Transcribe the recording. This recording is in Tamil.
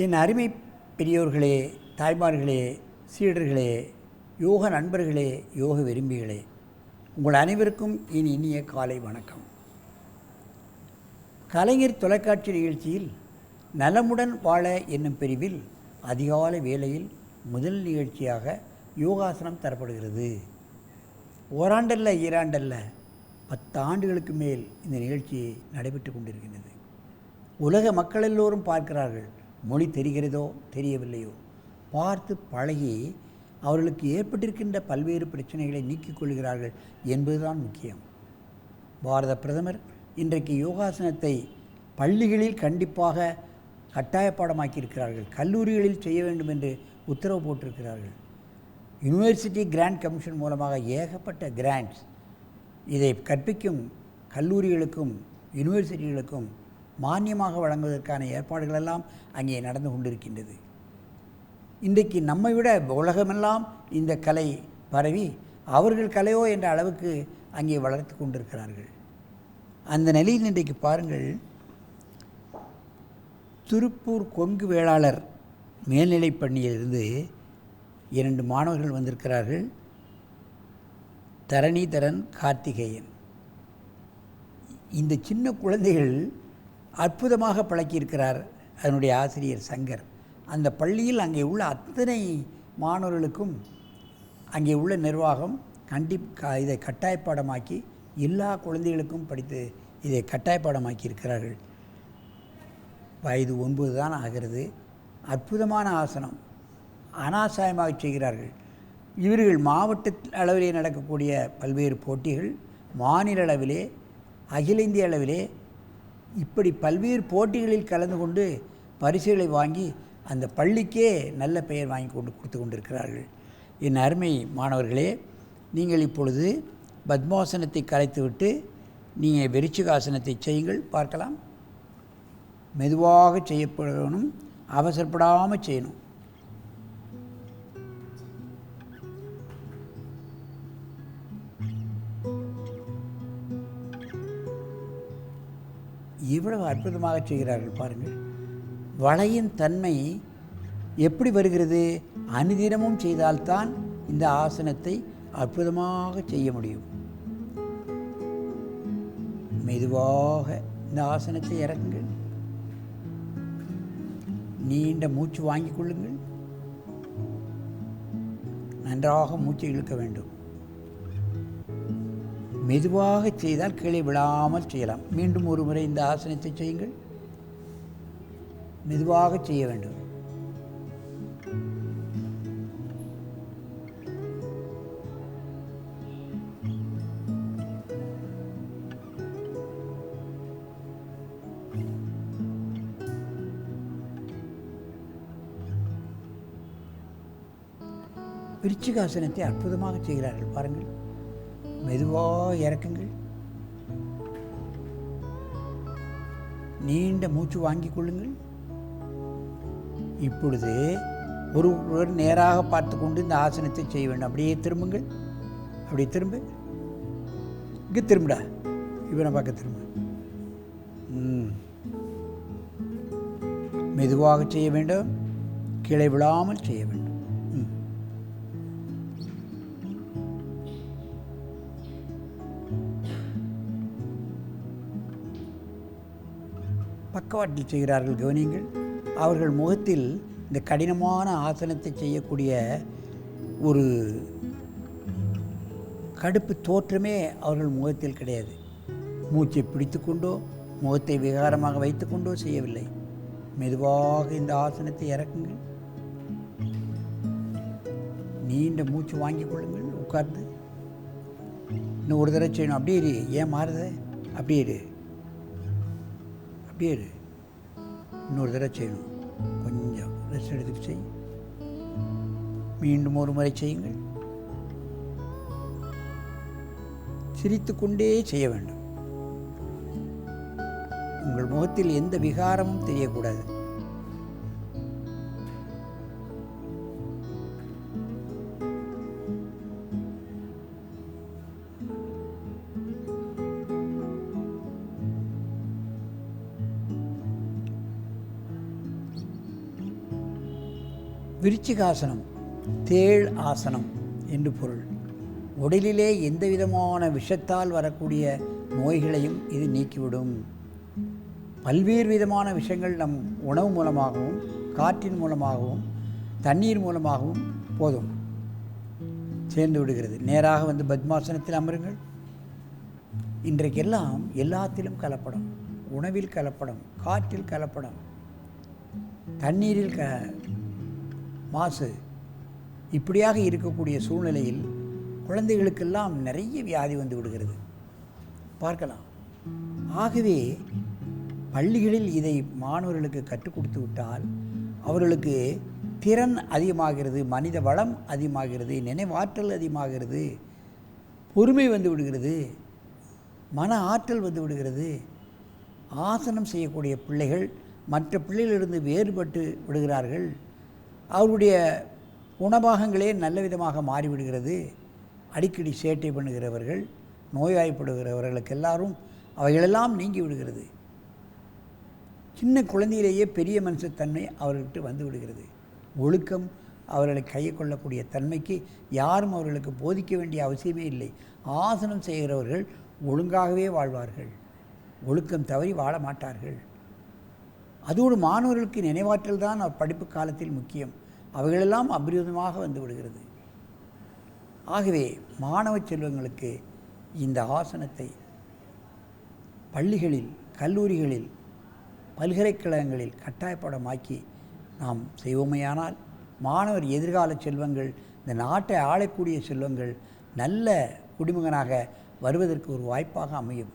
என் அருமை பெரியோர்களே, தாய்மார்களே, சீடர்களே, யோக நண்பர்களே, யோக விரும்பிகளே, உங்கள் அனைவருக்கும் என் இனிய காலை வணக்கம். கலைஞர் தொலைக்காட்சி நிகழ்ச்சியில் நலமுடன் வாழ என்னும் பிரிவில் அதிகாலை வேளையில் முதல் நிகழ்ச்சியாக யோகாசனம் தரப்படுகிறது. ஓராண்டல்ல ஈராண்டல்ல 10 ஆண்டுகளுக்கு மேல் இந்த நிகழ்ச்சி நடைபெற்று கொண்டிருக்கின்றது. உலக மக்கள் எல்லோரும் பார்க்கிறார்கள். மொழி தெரிகிறதோ தெரியவில்லையோ, பார்த்து பழகி அவர்களுக்கு ஏற்பட்டிருக்கின்ற பல்வேறு பிரச்சனைகளை நீக்கிக் கொள்கிறார்கள் என்பதுதான் முக்கியம். பாரத பிரதமர் இன்றைக்கு யோகாசனத்தை பள்ளிகளில் கண்டிப்பாக கட்டாய பாடமாக்கியிருக்கிறார்கள். கல்லூரிகளில் செய்ய வேண்டும் என்று உத்தரவு போட்டிருக்கிறார்கள். யூனிவர்சிட்டி கிராண்ட் கமிஷன் மூலமாக ஏகப்பட்ட கிராண்ட்ஸ் இதை கற்பிக்கும் கல்லூரிகளுக்கும் யூனிவர்சிட்டிகளுக்கும் மானியமாக வழங்குவதற்கான ஏற்பாடுகளெல்லாம் அங்கே நடந்து கொண்டிருக்கின்றது. இன்றைக்கு நம்மை விட உலகமெல்லாம் இந்த கலை பரவி அவர்கள் கலையோ என்ற அளவுக்கு அங்கே வளர்த்து கொண்டிருக்கிறார்கள். அந்த நிலையில் இன்றைக்கு பாருங்கள், திருப்பூர் கொங்கு வேளாளர் மேல்நிலைப் பள்ளியிலிருந்து 2 மாணவர்கள் வந்திருக்கிறார்கள். தரணிதரன், கார்த்திகேயன். இந்த சின்ன குழந்தைகள் அற்புதமாக பழக்கியிருக்கிறார் அதனுடைய ஆசிரியர் சங்கர். அந்த பள்ளியில் அங்கே உள்ள அத்தனை மாணவர்களுக்கும் அங்கே உள்ள நிர்வாகம் இதை கட்டாயப்பாடமாக்கி எல்லா குழந்தைகளுக்கும் படித்து இதை கட்டாயப்பாடமாக்கி இருக்கிறார்கள். வயது 9 தான் ஆகிறது. அற்புதமான ஆசனம், அனாசாயமாக செய்கிறார்கள். இவர்கள் மாவட்ட அளவிலே நடக்கக்கூடிய பல்வேறு போட்டிகள், மாநில அளவிலே, அகில இந்திய அளவிலே இப்படி பல்வேறு போட்டிகளில் கலந்து கொண்டு பரிசுகளை வாங்கி அந்த பள்ளிக்கே நல்ல பெயர் வாங்கி கொடுத்து கொண்டிருக்கிறார்கள். என் அருமை மாணவர்களே, நீங்கள் இப்பொழுது பத்மாசனத்தை கலைத்துவிட்டு நீங்கள் விருச்சிகாசனத்தை செய்யுங்கள், பார்க்கலாம். மெதுவாக செய்யப்படணும், அவசரப்படாமல் செய்யணும். இவ்வளவு அற்புதமாக செய்கிறார்கள் பாருங்கள். வளையின் தன்மை எப்படி வருகிறது? அனுதினமும் செய்தால்தான் இந்த ஆசனத்தை அற்புதமாக செய்ய முடியும். மெதுவாக இந்த ஆசனத்தை இறக்குங்கள். நீண்ட மூச்சு வாங்கிக் கொள்ளுங்கள். நன்றாக மூச்சை இழுக்க வேண்டும். மெதுவாக செய்தால் கீழே விழாமல் செய்யலாம். மீண்டும் ஒரு முறை இந்த ஆசனத்தை செய்யுங்கள். மெதுவாக செய்ய வேண்டும். விருச்சிகாசனத்தை அற்புதமாக செய்கிறார்கள் பாருங்கள். மெதுவாக இறக்குங்கள். நீண்ட மூச்சு வாங்கிக் கொள்ளுங்கள். இப்பொழுது ஒருவர் நேராக பார்த்து கொண்டு இந்த ஆசனத்தை செய்ய வேண்டும். அப்படியே திரும்புங்கள். அப்படியே திரும்ப, இங்கே திரும்புடா, இவனை பார்க்க திரும்ப. மெதுவாக செய்ய வேண்டும், கீழே விழாமல் செய்ய வேண்டும். பக்கவாட்டில் செய்கிறார்கள், கவனியுங்கள். அவர்கள் முகத்தில் இந்த கடினமான ஆசனத்தை செய்யக்கூடிய ஒரு கடுப்பு தோற்றமே அவர்கள் முகத்தில் கிடையாது. மூச்சை பிடித்து கொண்டோ முகத்தை விகாரமாக வைத்து கொண்டோ செய்யவில்லை. மெதுவாக இந்த ஆசனத்தை இறக்குங்கள். நீண்ட மூச்சு வாங்கிக் கொள்ளுங்கள். உட்கார்ந்து இன்னும் ஒரு தடவை செய்யணும். அப்படியே இரு. ஏன் மாறுத? அப்படியே இரு, அப்படியே இரு. இன்னொரு தடவை செய்யணும். கொஞ்சம் ரெஸ்ட் எடுத்துட்டு செய். மீண்டும் ஒரு முறை செய்யுங்கள். சிரித்து கொண்டே செய்ய வேண்டும். உங்கள் முகத்தில் எந்த விகாரமும் தெரியக்கூடாது. விருச்சிகாசனம் தேள் ஆசனம் என்று பொருள். உடலிலே எந்த விதமான விஷத்தால் வரக்கூடிய நோய்களையும் இது நீக்கிவிடும். பல்வேறு விதமான விஷயங்கள் நம் உணவு மூலமாகவும் காற்றின் மூலமாகவும் தண்ணீர் மூலமாகவும் போதும் சேர்ந்து விடுகிறது. நேராக வந்து பத்மாசனத்தில் அமருங்கள். இன்றைக்கெல்லாம் எல்லாத்திலும் கலப்படம், உணவில் கலப்படம், காற்றில் கலப்படம், தண்ணீரில் மாசு. இப்படியாக இருக்கக்கூடிய சூழ்நிலையில் குழந்தைகளுக்கெல்லாம் நிறைய வியாதி வந்து விடுகிறது பார்க்கலாம். ஆகவே பள்ளிகளில் இதை மாணவர்களுக்கு கற்றுக் கொடுத்து விட்டால் அவர்களுக்கு திறன் அதிகமாகிறது, மனித வளம் அதிகமாகிறது, நினைவாற்றல் அதிகமாகிறது, பொறுமை வந்து விடுகிறது, மன ஆற்றல் வந்து விடுகிறது. ஆசனம் செய்யக்கூடிய பிள்ளைகள் மற்ற பிள்ளைகளிலிருந்து வேறுபட்டு விடுகிறார்கள். அவருடைய குணபாகங்களே நல்ல விதமாக மாறிவிடுகிறது. அடிக்கடி சேட்டை பண்ணுகிறவர்கள், நோய்வாய்ப்படுகிறவர்களுக்கு எல்லாரும் அவைகளெல்லாம் நீங்கி விடுகிறது. சின்ன குழந்தையிலேயே பெரிய மனுஷத்தன்மை அவர்கிட்ட வந்து விடுகிறது. ஒழுக்கம் அவர்களை கையை கொள்ளக்கூடிய தன்மைக்கு யாரும் அவர்களுக்கு போதிக்க வேண்டிய அவசியமே இல்லை. ஆசனம் செய்கிறவர்கள் ஒழுங்காகவே வாழ்வார்கள், ஒழுக்கம் தவறி வாழ மாட்டார்கள். அதோடு மாணவர்களுக்கு நினைவாற்றல் தான் படிப்பு காலத்தில் முக்கியம். அவைகளெல்லாம் அபரிதமாக வந்து விடுகிறது. ஆகவே மாணவ செல்வங்களுக்கு இந்த ஆசனத்தை பள்ளிகளில், கல்லூரிகளில், பல்கலைக்கழகங்களில் கட்டாயப்படமாக்கி நாம் செய்வோமையானால் மாணவர் எதிர்கால செல்வங்கள், இந்த நாட்டை ஆளக்கூடிய செல்வங்கள் நல்ல குடிமகனாக வருவதற்கு ஒரு வாய்ப்பாக அமையும்.